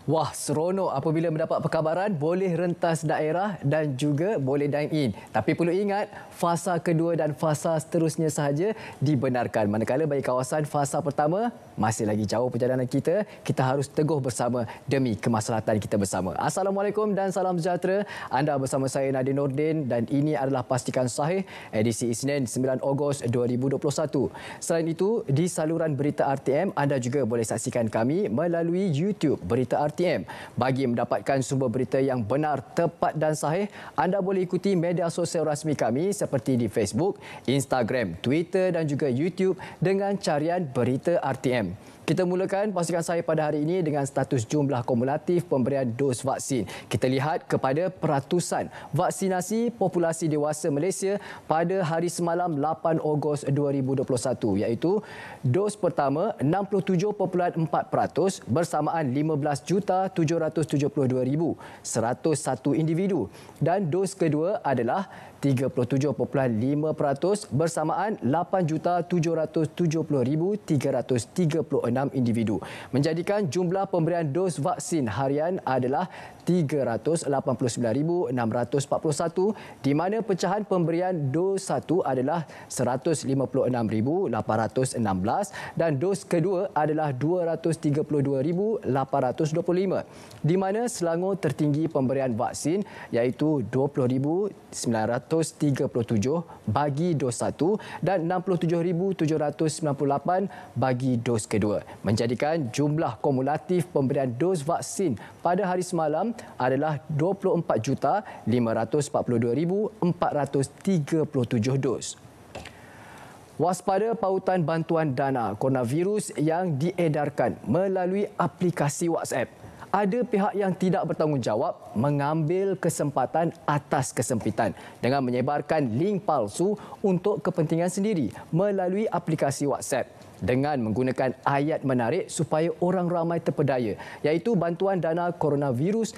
Wah, seronok apabila mendapat perkabaran boleh rentas daerah dan juga boleh dine in. Tapi perlu ingat, fasa kedua dan fasa seterusnya sahaja dibenarkan. Manakala bagi kawasan fasa pertama, masih lagi jauh perjalanan kita harus teguh bersama demi kemaslahatan kita bersama. Assalamualaikum dan salam sejahtera. Anda bersama saya Nadine Nordin dan ini adalah Pastikan Sahih edisi Isnin 9 Ogos 2021. Selain itu, di saluran berita RTM, anda juga boleh saksikan kami melalui YouTube Berita RTM. Bagi mendapatkan sumber berita yang benar, tepat dan sahih, anda boleh ikuti media sosial rasmi kami seperti di Facebook, Instagram, Twitter dan juga YouTube dengan carian Berita RTM. Kita mulakan Pastikan Sahih pada hari ini dengan status jumlah kumulatif pemberian dos vaksin. Kita lihat kepada peratusan vaksinasi populasi dewasa Malaysia pada hari semalam 8 Ogos 2021 iaitu dos pertama 67.4% bersamaan 15,772,101 individu dan dos kedua adalah 37.5% bersamaan 8,770,336 individu. Menjadikan jumlah pemberian dos vaksin harian adalah 389,641 di mana pecahan pemberian dos 1 adalah 156,816 dan dos kedua adalah 232,825 di mana Selangor tertinggi pemberian vaksin iaitu 20,937 bagi dos 1 dan 67,798 bagi dos kedua. Menjadikan jumlah kumulatif pemberian dos vaksin pada hari semalam adalah 24,542,437 dos. Waspada pautan bantuan dana coronavirus yang diedarkan melalui aplikasi WhatsApp. Ada pihak yang tidak bertanggungjawab mengambil kesempatan atas kesempitan dengan menyebarkan link palsu untuk kepentingan sendiri melalui aplikasi WhatsApp dengan menggunakan ayat menarik supaya orang ramai terpedaya iaitu bantuan dana coronavirus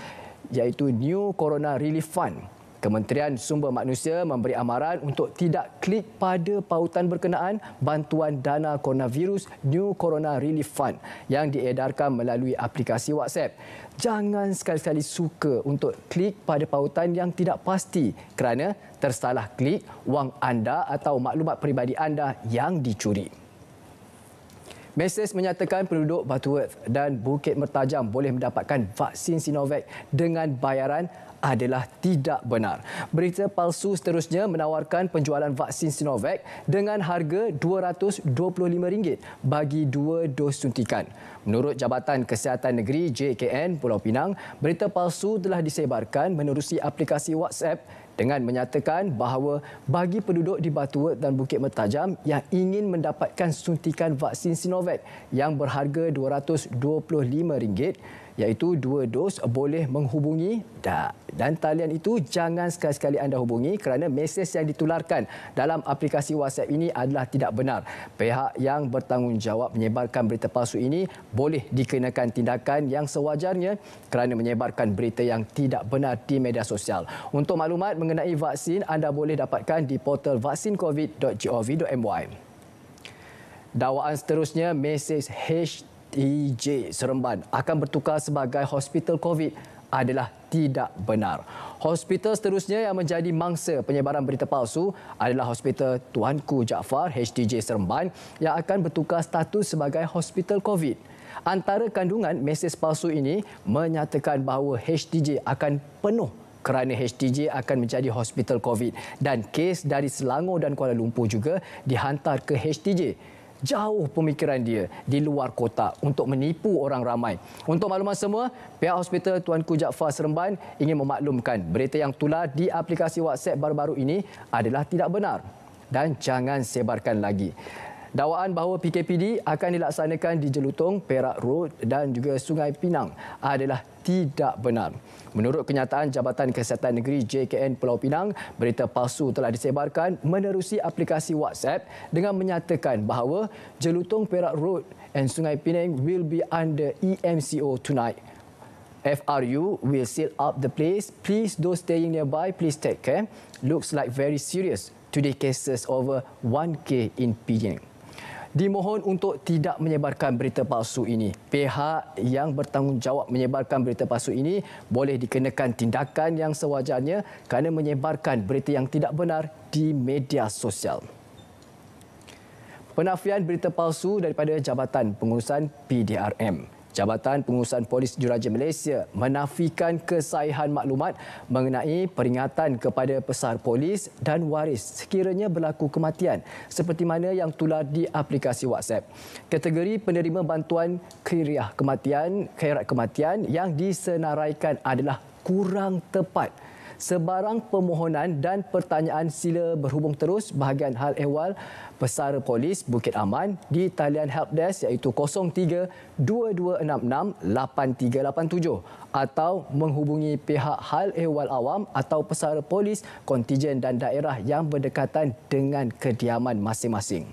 iaitu New Corona Relief Fund. Kementerian Sumber Manusia memberi amaran untuk tidak klik pada pautan berkenaan bantuan dana coronavirus New Corona Relief Fund yang diedarkan melalui aplikasi WhatsApp. Jangan sekali-kali suka untuk klik pada pautan yang tidak pasti kerana tersalah klik, wang anda atau maklumat peribadi anda yang dicuri. Mesej menyatakan penduduk Butterworth dan Bukit Mertajam boleh mendapatkan vaksin Sinovac dengan bayaran adalah tidak benar. Berita palsu seterusnya menawarkan penjualan vaksin Sinovac dengan harga RM225 bagi 2 dos suntikan. Menurut Jabatan Kesihatan Negeri JKN Pulau Pinang, berita palsu telah disebarkan menerusi aplikasi WhatsApp dengan menyatakan bahawa bagi penduduk di Butterworth dan Bukit Mertajam yang ingin mendapatkan suntikan vaksin Sinovac yang berharga RM225 iaitu 2 dos boleh menghubungi dan talian itu jangan sekali-sekali anda hubungi kerana mesej yang ditularkan dalam aplikasi WhatsApp ini adalah tidak benar. Pihak yang bertanggungjawab menyebarkan berita palsu ini boleh dikenakan tindakan yang sewajarnya kerana menyebarkan berita yang tidak benar di media sosial. Untuk maklumat mengenai vaksin anda boleh dapatkan di portal vaksincovid.gov.my. Dakwaan seterusnya mesej HTJ Seremban akan bertukar sebagai hospital COVID adalah tidak benar. Hospital seterusnya yang menjadi mangsa penyebaran berita palsu adalah Hospital Tuanku Jaafar HTJ Seremban yang akan bertukar status sebagai hospital COVID. Antara kandungan mesej palsu ini menyatakan bahawa HTJ akan penuh kerana HTJ akan menjadi hospital COVID dan kes dari Selangor dan Kuala Lumpur juga dihantar ke HTJ. Jauh pemikiran dia di luar kotak untuk menipu orang ramai. Untuk makluman semua, pihak Hospital Tuanku Jaafar Seremban ingin memaklumkan berita yang tular di aplikasi WhatsApp baru-baru ini adalah tidak benar dan jangan sebarkan lagi. Dakwaan bahawa PKPD akan dilaksanakan di Jelutong, Perak Road dan juga Sungai Pinang adalah tidak benar. Menurut kenyataan Jabatan Kesihatan Negeri JKN Pulau Pinang, berita palsu telah disebarkan menerusi aplikasi WhatsApp dengan menyatakan bahawa Jelutong, Perak Road and Sungai Pinang will be under EMCO tonight. FRU will seal up the place. Please, those staying nearby, please take care. Looks like very serious. Today cases over 1K in Penang. Dimohon untuk tidak menyebarkan berita palsu ini. Pihak yang bertanggungjawab menyebarkan berita palsu ini boleh dikenakan tindakan yang sewajarnya kerana menyebarkan berita yang tidak benar di media sosial. Penafian berita palsu daripada Jabatan Pengurusan PDRM. Jabatan Pengurusan Polis Juraja Malaysia menafikan kesahihan maklumat mengenai peringatan kepada pesar polis dan waris sekiranya berlaku kematian seperti mana yang tular di aplikasi WhatsApp. Kategori penerima bantuan khairat kematian yang disenaraikan adalah kurang tepat. Sebarang permohonan dan pertanyaan sila berhubung terus bahagian hal ehwal Pesara Polis Bukit Aman di talian helpdesk iaitu 03 2266 8387 atau menghubungi pihak hal ehwal awam atau Pesara Polis kontijen dan daerah yang berdekatan dengan kediaman masing-masing.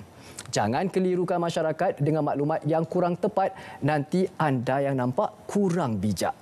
Jangan kelirukan masyarakat dengan maklumat yang kurang tepat, nanti anda yang nampak kurang bijak.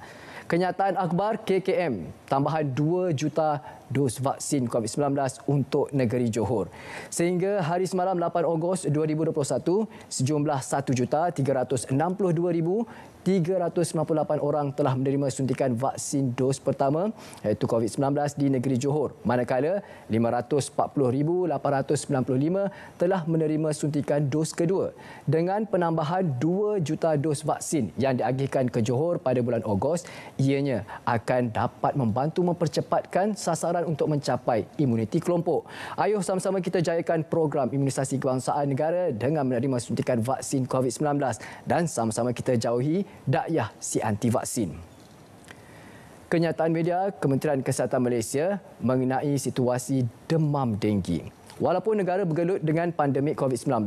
Kenyataan akhbar KKM, tambahan 2 juta dos vaksin COVID-19 untuk negeri Johor. Sehingga hari semalam 8 Ogos 2021, sejumlah 1,362,398 orang telah menerima suntikan vaksin dos pertama iaitu COVID-19 di negeri Johor. Manakala 540,895 telah menerima suntikan dos kedua. Dengan penambahan 2 juta dos vaksin yang diagihkan ke Johor pada bulan Ogos, ianya akan dapat membantu mempercepatkan sasaran untuk mencapai imuniti kelompok. Ayuh sama-sama kita jayakan program imunisasi kebangsaan negara dengan menerima suntikan vaksin COVID-19 dan sama-sama kita jauhi dakyah si anti vaksin. Kenyataan media Kementerian Kesihatan Malaysia mengenai situasi demam denggi. Walaupun negara bergelut dengan pandemik COVID-19,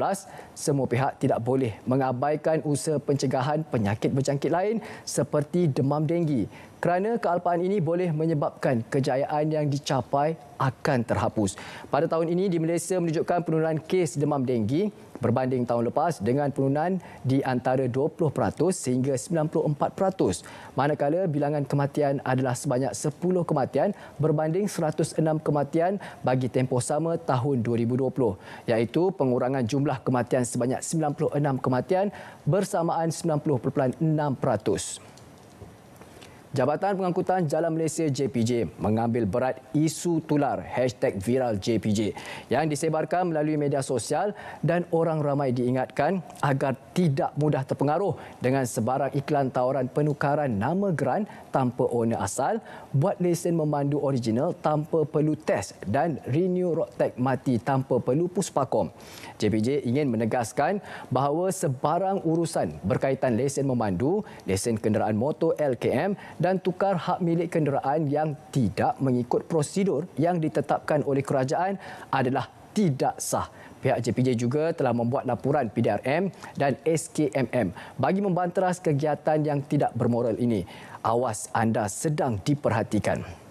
semua pihak tidak boleh mengabaikan usaha pencegahan penyakit berjangkit lain seperti demam denggi kerana kealpaan ini boleh menyebabkan kejayaan yang dicapai akan terhapus. Pada tahun ini di Malaysia menunjukkan penurunan kes demam denggi berbanding tahun lepas dengan penurunan di antara 20% sehingga 94%. Manakala bilangan kematian adalah sebanyak 10 kematian berbanding 106 kematian bagi tempoh sama tahun 2020, iaitu pengurangan jumlah kematian sebanyak 96 kematian bersamaan 90.6%. Jabatan Pengangkutan Jalan Malaysia JPJ mengambil berat isu tular #ViralJPJ yang disebarkan melalui media sosial dan orang ramai diingatkan agar tidak mudah terpengaruh dengan sebarang iklan tawaran penukaran nama geran tanpa owner asal, buat lesen memandu original tanpa perlu test dan renew road tax mati tanpa perlu puspakom. JPJ ingin menegaskan bahawa sebarang urusan berkaitan lesen memandu, lesen kenderaan motor LKM dan tukar hak milik kenderaan yang tidak mengikut prosedur yang ditetapkan oleh kerajaan adalah tidak sah. Pihak JPJ juga telah membuat laporan PDRM dan SKMM bagi membanteras kegiatan yang tidak bermoral ini. Awas anda sedang diperhatikan.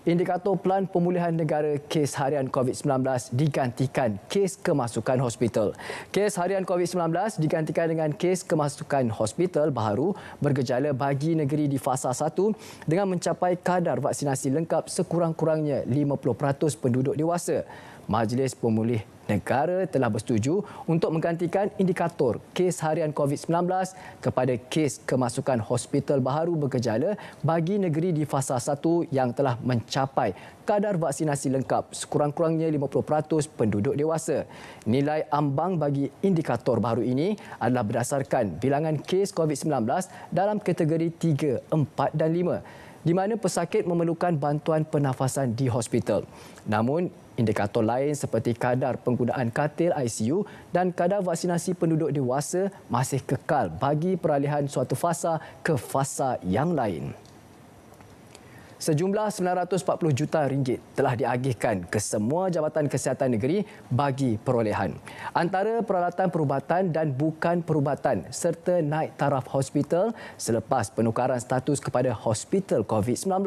Indikator Pelan Pemulihan Negara kes harian COVID-19 digantikan kes kemasukan hospital. Kes harian COVID-19 digantikan dengan kes kemasukan hospital baharu bergejala bagi negeri di fasa 1 dengan mencapai kadar vaksinasi lengkap sekurang-kurangnya 50% penduduk dewasa. Majlis Pemulih Negara telah bersetuju untuk menggantikan indikator kes harian COVID-19 kepada kes kemasukan hospital baharu bergejala bagi negeri di fasa 1 yang telah mencapai kadar vaksinasi lengkap sekurang-kurangnya 50% penduduk dewasa. Nilai ambang bagi indikator baharu ini adalah berdasarkan bilangan kes COVID-19 dalam kategori 3, 4 dan 5 di mana pesakit memerlukan bantuan pernafasan di hospital. Namun, indikator lain seperti kadar penggunaan katil ICU dan kadar vaksinasi penduduk dewasa masih kekal bagi peralihan suatu fasa ke fasa yang lain. Sejumlah RM940 juta telah diagihkan ke semua Jabatan Kesihatan Negeri bagi perolehan. Antara peralatan perubatan dan bukan perubatan serta naik taraf hospital selepas penukaran status kepada hospital COVID-19.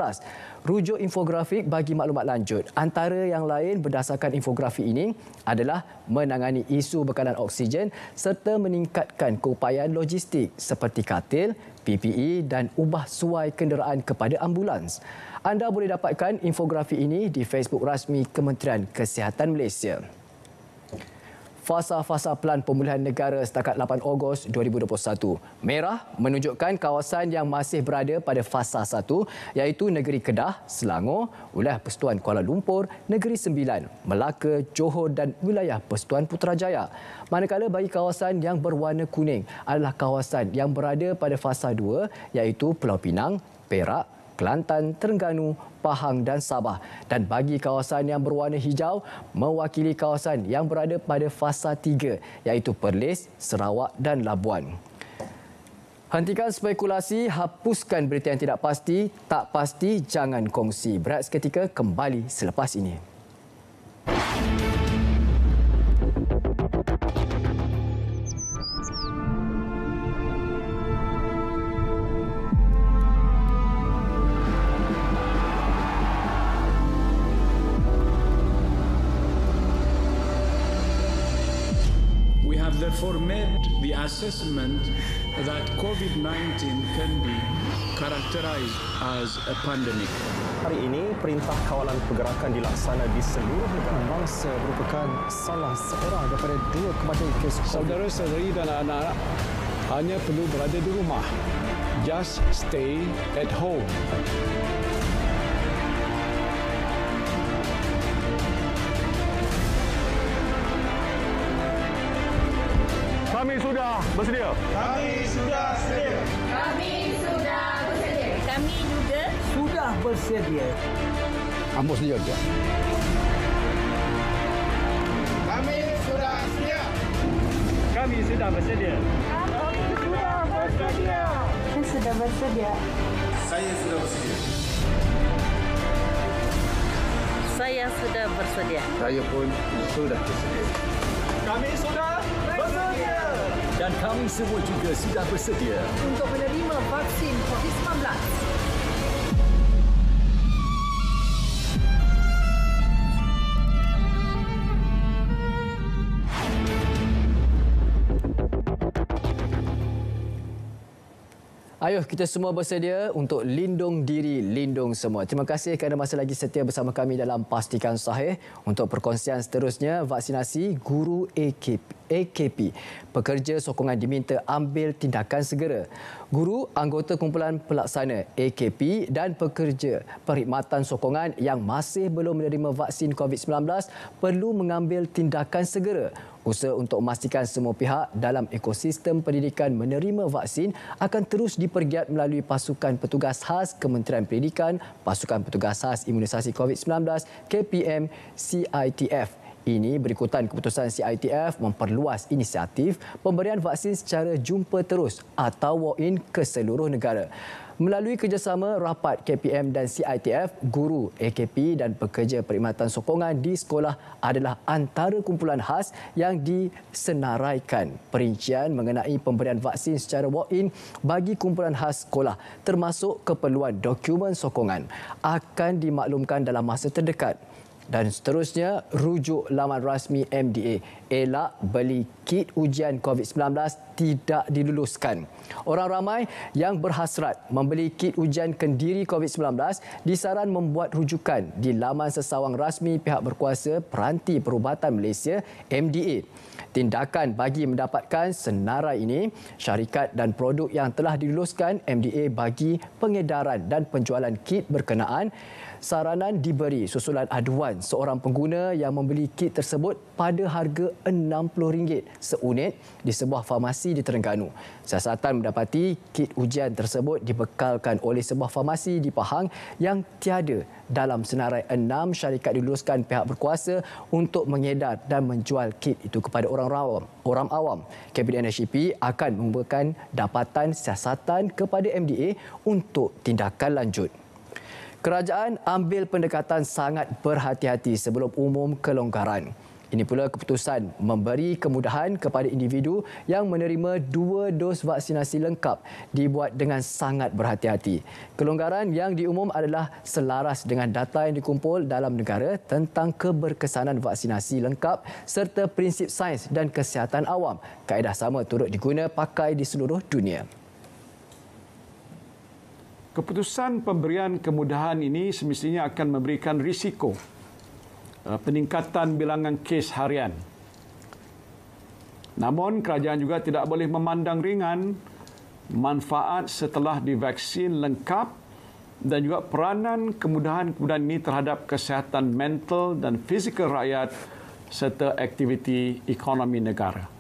Rujuk infografik bagi maklumat lanjut. Antara yang lain berdasarkan infografi ini adalah menangani isu bekalan oksigen serta meningkatkan keupayaan logistik seperti katil, PPE dan ubah suai kenderaan kepada ambulans. Anda boleh dapatkan infografi ini di Facebook rasmi Kementerian Kesihatan Malaysia. fasa-fasa Pelan Pemulihan Negara setakat 8 Ogos 2021. Merah menunjukkan kawasan yang masih berada pada fasa 1 iaitu Negeri Kedah, Selangor, Wilayah Persekutuan Kuala Lumpur, Negeri Sembilan, Melaka, Johor dan Wilayah Persekutuan Putrajaya. Manakala bagi kawasan yang berwarna kuning adalah kawasan yang berada pada fasa 2 iaitu Pulau Pinang, Perak, Kelantan, Terengganu, Pahang dan Sabah. Dan bagi kawasan yang berwarna hijau mewakili kawasan yang berada pada fasa 3 iaitu Perlis, Sarawak dan Labuan. Hentikan spekulasi, hapuskan berita yang tidak pasti, tak pasti jangan kongsi. Berehat seketika kembali selepas ini. We have therefore made the assessment that COVID-19 can be characterized as a pandemic. Hari ini, Perintah Kawalan Pergerakan dilaksana di seluruh negara. Bangsa merupakan salah seorang daripada 2 kematian kes COVID. Saudara-saudari dan anak-anak hanya perlu berada di rumah. Just stay at home. Kami sudah bersedia. Kami sudah sedia. Kami sudah bersedia. Kami juga sudah bersedia. Ambos dia juga. Kami sudah sedia. Kami sudah bersedia. Kami sudah bersedia. Saya sudah bersedia. Saya sudah bersedia. Saya sudah bersedia. Saya pun sudah bersedia. Kami sudah bersedia. Dan kami semua juga sudah bersedia Untuk menerima vaksin COVID-19. Ayuh, kita semua bersedia untuk lindung diri, lindung semua. Terima kasih kerana masih lagi setia bersama kami dalam Pastikan Sahih. Untuk perkongsian seterusnya, vaksinasi guru AKP. Pekerja sokongan diminta ambil tindakan segera. Guru, anggota kumpulan pelaksana AKP dan pekerja perkhidmatan sokongan yang masih belum menerima vaksin COVID-19 perlu mengambil tindakan segera. Usaha untuk memastikan semua pihak dalam ekosistem pendidikan menerima vaksin akan terus dipergiat melalui pasukan petugas khas Kementerian Pendidikan, pasukan petugas khas imunisasi COVID-19 KPM CITF. Ini berikutan keputusan CITF memperluas inisiatif pemberian vaksin secara jumpa terus atau walk-in ke seluruh negara. Melalui kerjasama rapat KPM dan CITF, guru AKP dan pekerja perkhidmatan sokongan di sekolah adalah antara kumpulan khas yang disenaraikan. Perincian mengenai pemberian vaksin secara walk-in bagi kumpulan khas sekolah termasuk keperluan dokumen sokongan akan dimaklumkan dalam masa terdekat. Dan seterusnya, rujuk laman rasmi MDA, elak beli kit ujian COVID-19 tidak diluluskan. Orang ramai yang berhasrat membeli kit ujian kendiri COVID-19 disaran membuat rujukan di laman sesawang rasmi pihak berkuasa Peranti Perubatan Malaysia MDA. Tindakan bagi mendapatkan senarai ini, syarikat dan produk yang telah diluluskan MDA bagi pengedaran dan penjualan kit berkenaan, saranan diberi susulan aduan seorang pengguna yang membeli kit tersebut pada harga RM60 seunit di sebuah farmasi di Terengganu. Siasatan mendapati kit ujian tersebut dibekalkan oleh sebuah farmasi di Pahang yang tiada dalam senarai 6 syarikat diluluskan pihak berkuasa untuk mengedar dan menjual kit itu kepada orang awam. Kabinet NHCP akan memberikan dapatan siasatan kepada MDA untuk tindakan lanjut. Kerajaan ambil pendekatan sangat berhati-hati sebelum umum kelonggaran. Ini pula keputusan memberi kemudahan kepada individu yang menerima 2 dos vaksinasi lengkap dibuat dengan sangat berhati-hati. Kelonggaran yang diumum adalah selaras dengan data yang dikumpul dalam negara tentang keberkesanan vaksinasi lengkap serta prinsip sains dan kesihatan awam. Kaedah sama turut diguna pakai di seluruh dunia. Keputusan pemberian kemudahan ini semestinya akan memberikan risiko peningkatan bilangan kes harian. Namun kerajaan juga tidak boleh memandang ringan manfaat setelah divaksin lengkap dan juga peranan kemudahan-kemudahan ini terhadap kesihatan mental dan fizikal rakyat serta aktiviti ekonomi negara.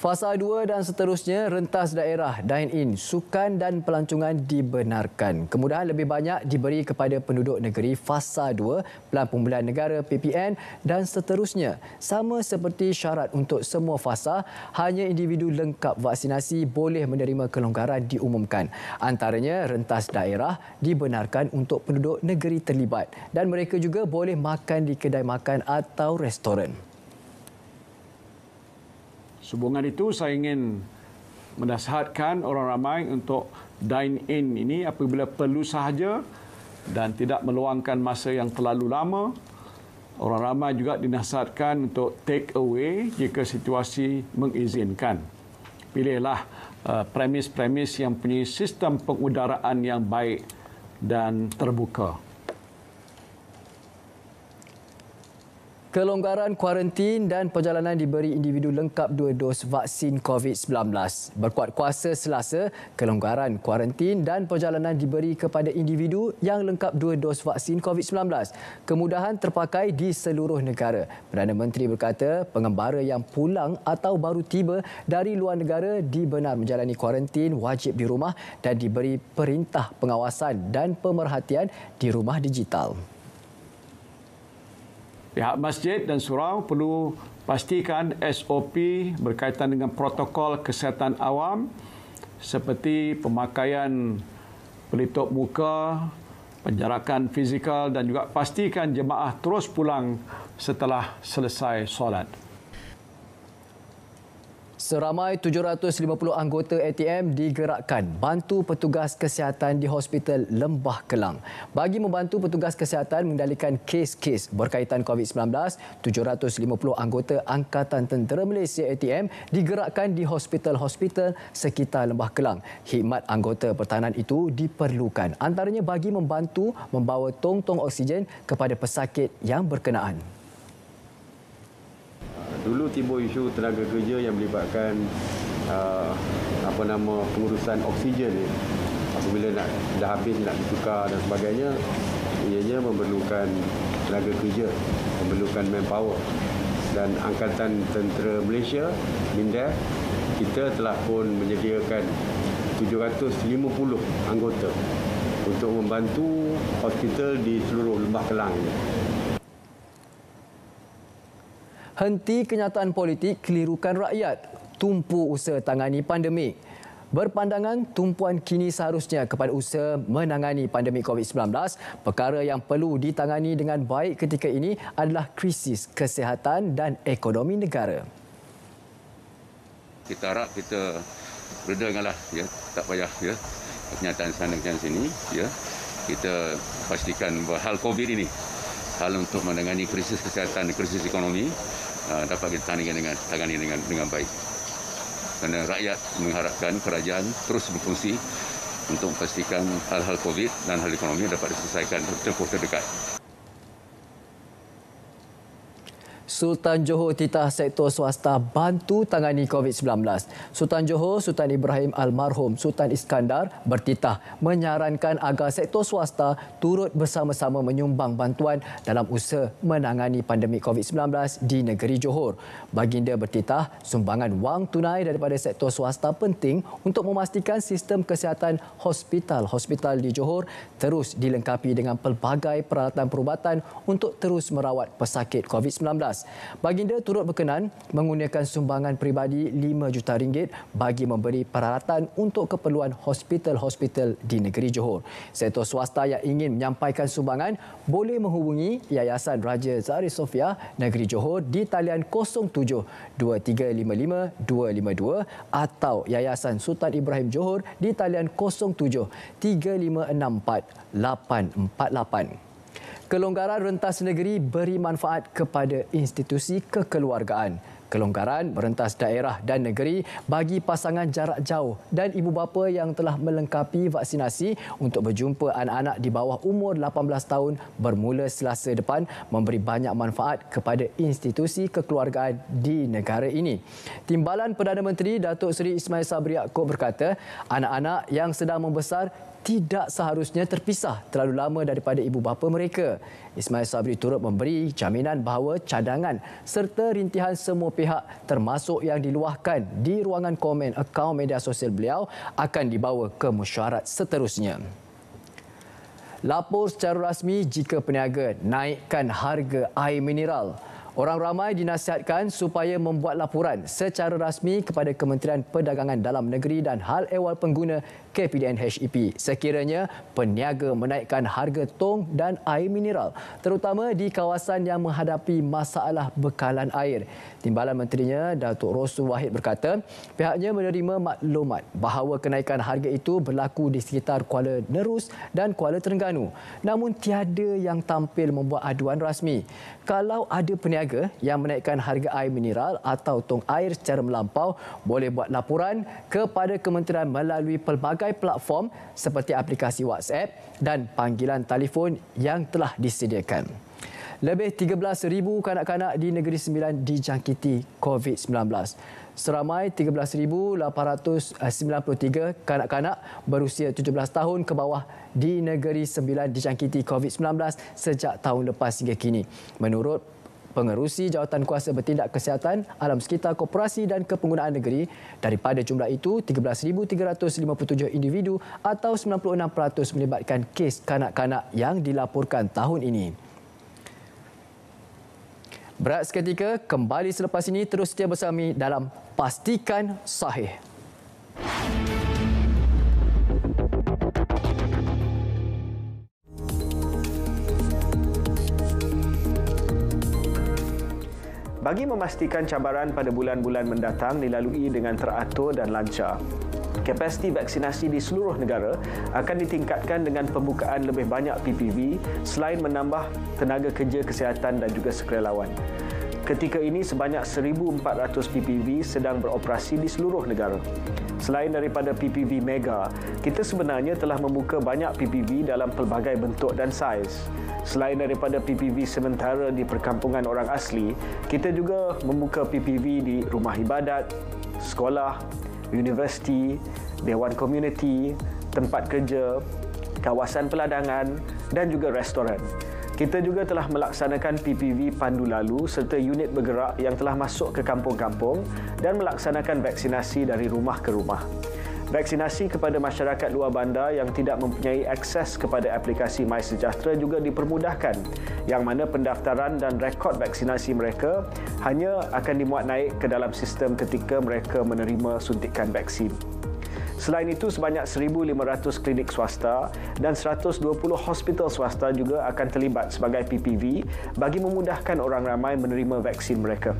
Fasa 2 dan seterusnya, rentas daerah, dine-in, sukan dan pelancongan dibenarkan. Kemudahan lebih banyak diberi kepada penduduk negeri Fasa 2, Pelan Pembulian Negara PPN dan seterusnya. Sama seperti syarat untuk semua fasa, hanya individu lengkap vaksinasi boleh menerima kelonggaran diumumkan. Antaranya, rentas daerah dibenarkan untuk penduduk negeri terlibat dan mereka juga boleh makan di kedai makan atau restoran. Sehubungan itu, saya ingin menasihatkan orang ramai untuk dine-in ini apabila perlu sahaja dan tidak meluangkan masa yang terlalu lama. Orang ramai juga dinasihatkan untuk take away jika situasi mengizinkan. Pilihlah premis-premis yang punya sistem pengudaraan yang baik dan terbuka. Kelonggaran kuarantin dan perjalanan diberi individu lengkap 2 dos vaksin COVID-19. Berkuat kuasa Selasa, kelonggaran kuarantin dan perjalanan diberi kepada individu yang lengkap 2 dos vaksin COVID-19. Kemudahan terpakai di seluruh negara. Perdana Menteri berkata pengembara yang pulang atau baru tiba dari luar negara dibenar menjalani kuarantin wajib di rumah dan diberi perintah pengawasan dan pemerhatian di rumah digital. Pihak masjid dan surau perlu pastikan SOP berkaitan dengan protokol kesihatan awam seperti pemakaian pelitup muka, penjarakan fizikal dan juga pastikan jemaah terus pulang setelah selesai solat. Seramai 750 anggota ATM digerakkan bantu petugas kesihatan di Hospital Lembah Kelang. Bagi membantu petugas kesihatan mengendalikan kes-kes berkaitan COVID-19, 750 anggota Angkatan Tentera Malaysia ATM digerakkan di hospital-hospital sekitar Lembah Kelang. Khidmat anggota pertahanan itu diperlukan, antaranya bagi membantu membawa tong-tong oksigen kepada pesakit yang berkenaan. Dulu timbul isu tenaga kerja yang melibatkan pengurusan oksigen ni. Apabila dah habis nak ditukar dan sebagainya, ianya memerlukan tenaga kerja, memerlukan manpower. Dan Angkatan Tentera Malaysia, MINDEF, kita telah pun menyediakan 750 anggota untuk membantu hospital di seluruh Lembah Kelang ini. Henti kenyataan politik, kelirukan rakyat, tumpu usaha tangani pandemik. Berpandangan tumpuan kini seharusnya kepada usaha menangani pandemik COVID-19, perkara yang perlu ditangani dengan baik ketika ini adalah krisis kesihatan dan ekonomi negara. Kita harap kita redakanlah, ya, tak payah, ya, kenyataan sana dan sini, ya. Kita pastikan bahawa hal COVID ini, hal untuk menangani krisis kesihatan dan krisis ekonomi dapat kita tangani dengan baik. Kerana rakyat mengharapkan kerajaan terus berfungsi untuk memastikan hal-hal COVID dan hal ekonomi dapat diselesaikan dalam tempoh terdekat. Sultan Johor titah sektor swasta bantu tangani COVID-19. Sultan Johor Sultan Ibrahim Almarhum Sultan Iskandar bertitah menyarankan agar sektor swasta turut bersama-sama menyumbang bantuan dalam usaha menangani pandemik COVID-19 di negeri Johor. Baginda bertitah sumbangan wang tunai daripada sektor swasta penting untuk memastikan sistem kesihatan hospital-hospital di Johor terus dilengkapi dengan pelbagai peralatan perubatan untuk terus merawat pesakit COVID-19. Baginda turut berkenan menggunakan sumbangan peribadi RM5 juta bagi memberi peralatan untuk keperluan hospital-hospital di negeri Johor. Sektor swasta yang ingin menyampaikan sumbangan boleh menghubungi Yayasan Raja Zahri Sofia Negeri Johor di talian 07 2355 252 atau Yayasan Sultan Ibrahim Johor di talian 07 3564 848. Kelonggaran rentas negeri beri manfaat kepada institusi kekeluargaan. Kelonggaran merentas daerah dan negeri bagi pasangan jarak jauh dan ibu bapa yang telah melengkapi vaksinasi untuk berjumpa anak-anak di bawah umur 18 tahun bermula Selasa depan memberi banyak manfaat kepada institusi kekeluargaan di negara ini. Timbalan Perdana Menteri Datuk Seri Ismail Sabri Yaakob berkata, anak-anak yang sedang membesar tidak seharusnya terpisah terlalu lama daripada ibu bapa mereka. Ismail Sabri turut memberi jaminan bahawa cadangan serta rintihan semua pihak termasuk yang diluahkan di ruangan komen akaun media sosial beliau akan dibawa ke mesyuarat seterusnya. Lapor secara rasmi jika peniaga naikkan harga air mineral. Orang ramai dinasihatkan supaya membuat laporan secara rasmi kepada Kementerian Perdagangan Dalam Negeri dan Hal Ehwal Pengguna KPDN HEP sekiranya peniaga menaikkan harga tong dan air mineral, terutama di kawasan yang menghadapi masalah bekalan air. Timbalan Menterinya Datuk Rosul Wahid berkata, pihaknya menerima maklumat bahawa kenaikan harga itu berlaku di sekitar Kuala Nerus dan Kuala Terengganu. Namun tiada yang tampil membuat aduan rasmi. Kalau ada peniaga yang menaikkan harga air mineral atau tong air secara melampau, boleh buat laporan kepada kementerian melalui pelbagai platform seperti aplikasi WhatsApp dan panggilan telefon yang telah disediakan. Lebih 13,000 kanak-kanak di Negeri Sembilan dijangkiti COVID-19. Seramai 13,893 kanak-kanak berusia 17 tahun ke bawah di Negeri Sembilan dijangkiti COVID-19 sejak tahun lepas hingga kini. Menurut Pengerusi Jawatankuasa Bertindak Kesihatan Alam Sekitar Koperasi dan Kepenggunaan Negeri, daripada jumlah itu 13,357 individu atau 96% melibatkan kes kanak-kanak yang dilaporkan tahun ini. Berat seketika, kembali selepas ini, terus setia bersama kami dalam Pastikan Sahih. Bagi memastikan cabaran pada bulan-bulan mendatang dilalui dengan teratur dan lancar, kapasiti vaksinasi di seluruh negara akan ditingkatkan dengan pembukaan lebih banyak PPV selain menambah tenaga kerja kesihatan dan juga sukarelawan. Ketika ini, sebanyak 1,400 PPV sedang beroperasi di seluruh negara. Selain daripada PPV Mega, kita sebenarnya telah membuka banyak PPV dalam pelbagai bentuk dan saiz. Selain daripada PPV sementara di perkampungan orang asli, kita juga membuka PPV di rumah ibadat, sekolah, universiti, dewan komuniti, tempat kerja, kawasan peladangan dan juga restoran. Kita juga telah melaksanakan PPV pandu lalu serta unit bergerak yang telah masuk ke kampung-kampung dan melaksanakan vaksinasi dari rumah ke rumah. Vaksinasi kepada masyarakat luar bandar yang tidak mempunyai akses kepada aplikasi MySejahtera juga dipermudahkan, yang mana pendaftaran dan rekod vaksinasi mereka hanya akan dimuat naik ke dalam sistem ketika mereka menerima suntikan vaksin. Selain itu, sebanyak 1,500 klinik swasta dan 120 hospital swasta juga akan terlibat sebagai PPV bagi memudahkan orang ramai menerima vaksin mereka.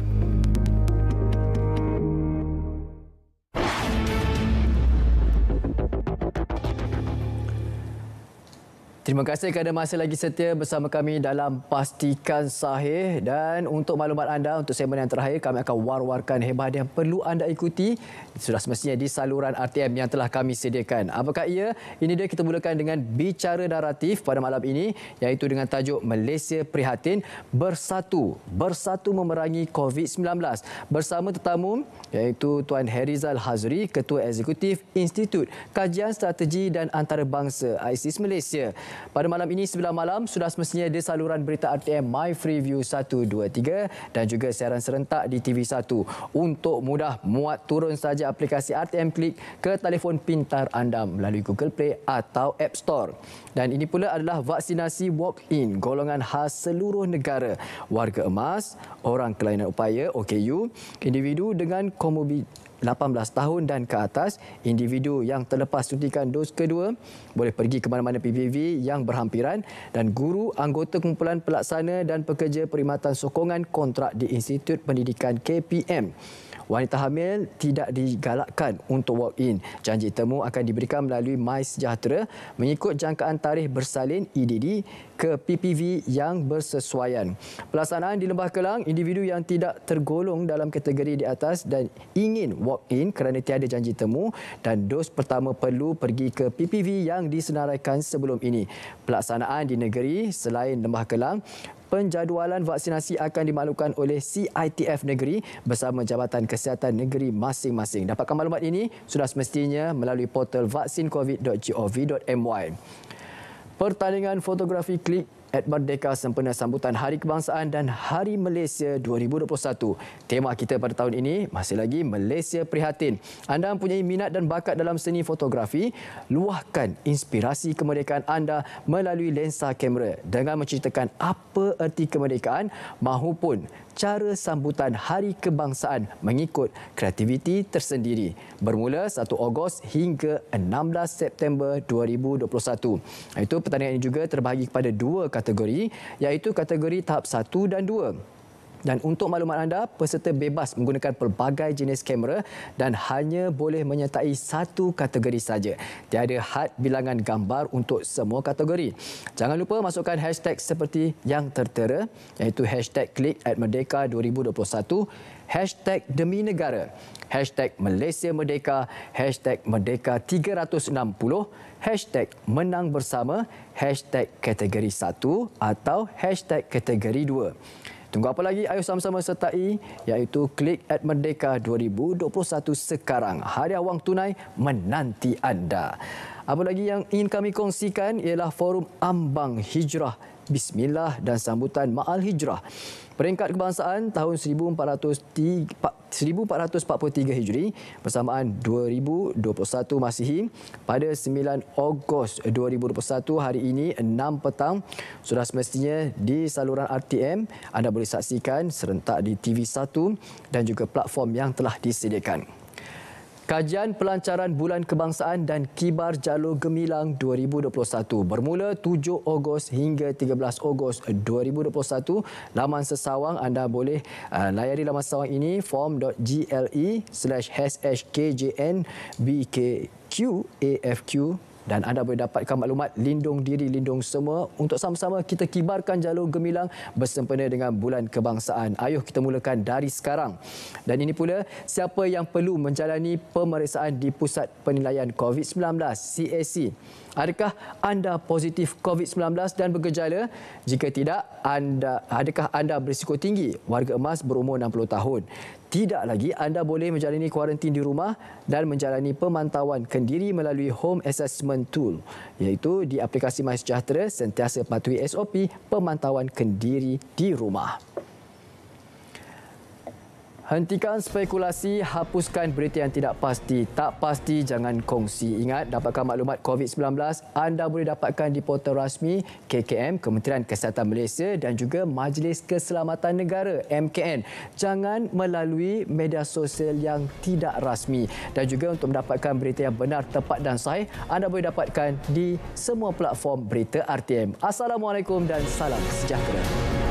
Terima kasih kerana masih lagi setia bersama kami dalam Pastikan Sahih. Dan untuk maklumat anda, untuk segmen yang terakhir, kami akan war-warkan hebat yang perlu anda ikuti sudah semestinya di saluran RTM yang telah kami sediakan. Apakah ia? Ini dia, kita mulakan dengan bicara naratif pada malam ini, iaitu dengan tajuk Malaysia Prihatin, Bersatu Memerangi COVID-19. Bersama tetamu iaitu Tuan Herizal Hazri, Ketua Eksekutif Institut Kajian Strategi dan Antarabangsa ISIS Malaysia. Pada malam ini 9 malam sudah semestinya di saluran berita RTM My Freeview 123 dan juga siaran serentak di TV1. Untuk mudah, muat turun saja aplikasi RTM Klik ke telefon pintar anda melalui Google Play atau App Store. Dan ini pula adalah vaksinasi walk-in golongan khas seluruh negara. Warga emas, orang kelainan upaya OKU, individu dengan tahun dan ke atas, individu yang terlepas suntikan dos kedua boleh pergi ke mana-mana PPV yang berhampiran, dan guru, anggota kumpulan pelaksana dan pekerja perkhidmatan sokongan kontrak di Institut Pendidikan KPM. Wanita hamil tidak digalakkan untuk walk-in. Janji temu akan diberikan melalui MySejahtera mengikut jangkaan tarikh bersalin EDD ke PPV yang bersesuaian. Pelaksanaan di Lembah Kelang, individu yang tidak tergolong dalam kategori di atas dan ingin walk-in kerana tiada janji temu dan dos pertama perlu pergi ke PPV yang disenaraikan sebelum ini. Pelaksanaan di negeri selain Lembah Kelang, penjadualan vaksinasi akan dimaklumkan oleh CITF Negeri bersama Jabatan Kesihatan Negeri masing-masing. Dapatkan maklumat ini sudah semestinya melalui portal vaksin.covid.gov.my. Pertandingan fotografi klik at Merdeka sempena sambutan Hari Kebangsaan dan Hari Malaysia 2021. Tema kita pada tahun ini masih lagi Malaysia Prihatin. Anda mempunyai minat dan bakat dalam seni fotografi, luahkan inspirasi kemerdekaan anda melalui lensa kamera dengan menceritakan apa erti kemerdekaan mahupun cara sambutan Hari Kebangsaan mengikut kreativiti tersendiri. Bermula 1 Ogos hingga 16 September 2021. Itu pertandingan ini juga terbahagi kepada 2 kategori, iaitu kategori tahap 1 dan 2. Dan untuk maklumat anda, peserta bebas menggunakan pelbagai jenis kamera dan hanya boleh menyertai 1 kategori saja. Tiada had bilangan gambar untuk semua kategori. Jangan lupa masukkan hashtag seperti yang tertera, iaitu hashtag klik at Merdeka 2021, hashtag Demi Negara, hashtag Malaysia Merdeka, hashtag Merdeka 360, hashtag Menang Bersama, hashtag kategori 1 atau hashtag kategori 2. Tunggu apa lagi? Ayo sama-sama sertai, iaitu klik at Merdeka 2021 sekarang. Hadiah wang tunai menanti anda. Apa lagi yang ingin kami kongsikan ialah Forum Ambang Hijrah Bismillah dan sambutan Ma'al Hijrah. Peringkat kebangsaan tahun 1443 Hijri bersamaan 2021 Masihi pada 9 Ogos 2021 hari ini 6 petang sudah semestinya di saluran RTM anda boleh saksikan serentak di TV1 dan juga platform yang telah disediakan. Kajian pelancaran Bulan Kebangsaan dan Kibar Jalur Gemilang 2021 bermula 7 Ogos hingga 13 Ogos 2021. Laman sesawang anda boleh layari laman sesawang ini form.gle/#KJNBKQAFQ dan anda boleh dapatkan maklumat lindung diri, lindung semua untuk sama-sama kita kibarkan jalur gemilang bersempena dengan Bulan Kebangsaan. Ayuh kita mulakan dari sekarang. Dan ini pula siapa yang perlu menjalani pemeriksaan di Pusat Penilaian COVID-19 CAC. Adakah anda positif COVID-19 dan bergejala? Jika tidak, adakah anda berisiko tinggi? Warga emas berumur 60 tahun. Tidak lagi, anda boleh menjalani kuarantin di rumah dan menjalani pemantauan kendiri melalui Home Assessment Tool, iaitu di aplikasi MySejahtera sentiasa patuhi SOP pemantauan kendiri di rumah. Hentikan spekulasi, hapuskan berita yang tidak pasti. Tak pasti, jangan kongsi. Ingat, dapatkan maklumat COVID-19 anda boleh dapatkan di portal rasmi KKM, Kementerian Kesihatan Malaysia dan juga Majlis Keselamatan Negara, MKN. Jangan melalui media sosial yang tidak rasmi. Dan juga untuk mendapatkan berita yang benar, tepat dan sahih, anda boleh dapatkan di semua platform berita RTM. Assalamualaikum dan salam sejahtera.